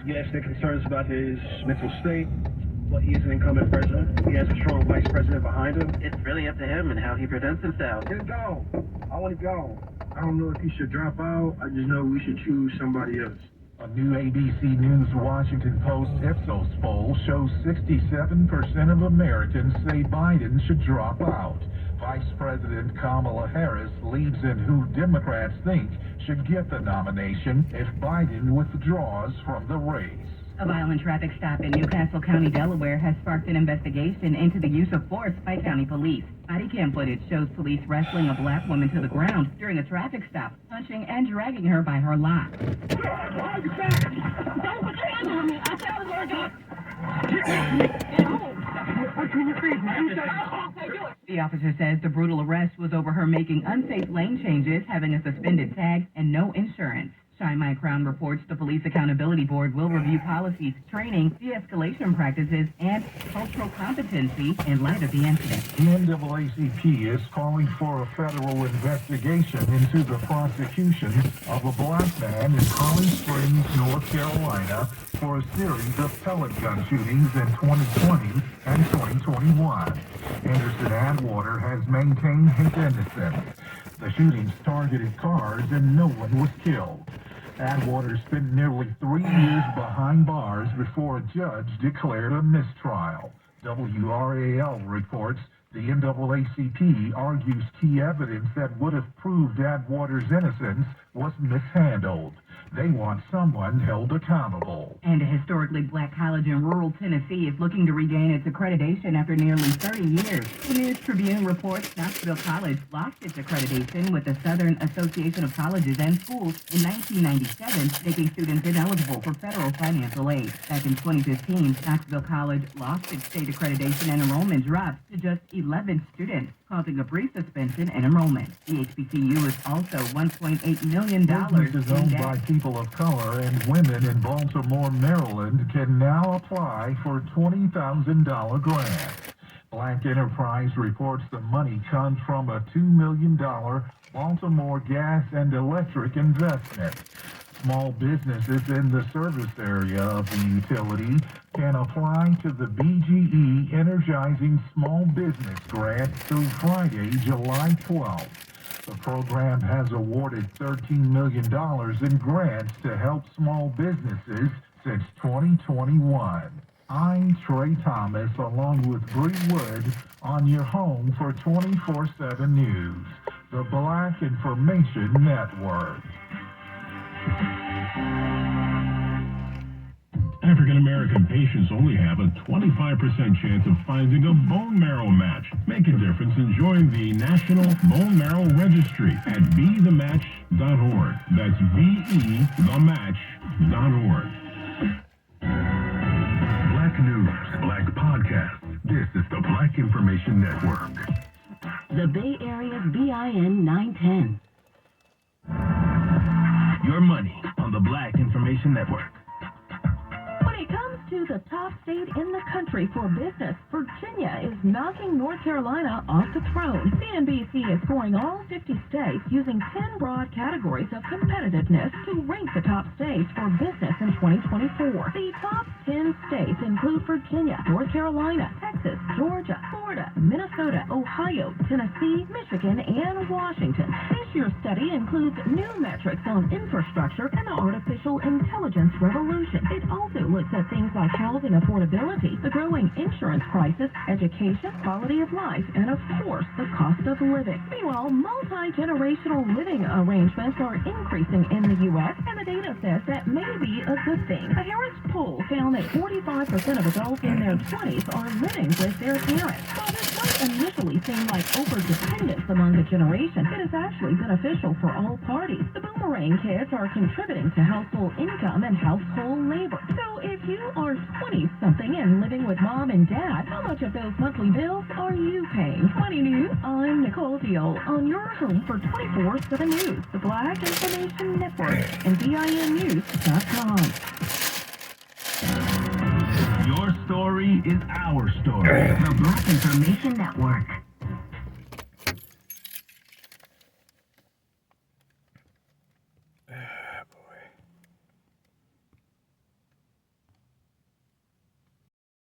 Yes, there are concerns about his mental state, but he is an incumbent president. He has a strong vice president behind him. It's really up to him and how he presents himself. Just go. I want to go. I don't know if he should drop out. I just know we should choose somebody else. A new ABC News Washington Post Ipsos poll shows 67% of Americans say Biden should drop out. Vice President Kamala Harris leads in who Democrats think should get the nomination if Biden withdraws from the race. A violent traffic stop in Newcastle County, Delaware has sparked an investigation into the use of force by county police. Body cam footage shows police wrestling a black woman to the ground during a traffic stop, punching and dragging her by her locks. The officer says the brutal arrest was over her making unsafe lane changes, having a suspended tag, and no insurance. Shine My Crown reports the Police Accountability Board will review policies, training, de-escalation practices, and cultural competency in light of the incident. The NAACP is calling for a federal investigation into the prosecution of a black man in Holly Springs, North Carolina, for a series of pellet gun shootings in 2020 and 2021. Anderson Atwater has maintained his innocence. The shootings targeted cars and no one was killed. Atwater spent nearly 3 years behind bars before a judge declared a mistrial. WRAL reports the NAACP argues key evidence that would have proved Atwater's innocence was mishandled. They want someone held accountable. And a historically black college in rural Tennessee is looking to regain its accreditation after nearly 30 years. The News Tribune reports Knoxville College lost its accreditation with the Southern Association of Colleges and Schools in 1997, making students ineligible for federal financial aid. Back in 2015, Knoxville College lost its state accreditation and enrollment dropped to just 11 students, causing a brief suspension in enrollment. The HBCU is also $1.8 million Businesses owned by people of color and women in Baltimore, Maryland can now apply for $20,000 grants. Black Enterprise reports the money comes from a $2 million Baltimore gas and electric investment. Small businesses in the service area of the utility can apply to the BGE Energizing Small Business Grant through Friday, July 12th. The program has awarded $13 million in grants to help small businesses since 2021. I'm Trey Thomas, along with Bree Wood, on your home for 24/7 News, the Black Information Network. African-American patients only have a 25% chance of finding a bone marrow match. Make a difference and join the National Bone Marrow Registry at bethematch.org. That's bethematch.org. Black news, black podcasts. This is the Black Information Network. The Bay Area's BIN 910. Your money on the Black Information Network. When it comes to the top state in the country for business, Virginia is knocking North Carolina off the throne. CNBC is scoring all 50 states using 10 broad categories of competitiveness to rank the top states for business in 2024. The top 10 states include Virginia, North Carolina, Texas, Georgia, Florida, Minnesota, Ohio, Tennessee, Michigan, and Washington. This year's study includes new metrics on infrastructure and the artificial intelligence revolution. It also looks at things like housing affordability, the growing insurance crisis, education, quality of life, and of course, the cost of living. Meanwhile, multi-generational living arrangements are increasing in the U.S., and the data says that may be a good thing. A Harris poll found that 45% of adults in their 20s are living with their parents. While this might initially seem like over-dependence among the generation, it is actually beneficial for all parties. The boomerang kids are contributing to household income and household labor. So if you are 20-something and living with mom and dad, how much of those monthly bills are you paying? Money News, I'm Nicole Deal on your home for 24/7 News, the Black Information Network, and BINnews.com. Your story is our story. The Black Information Network.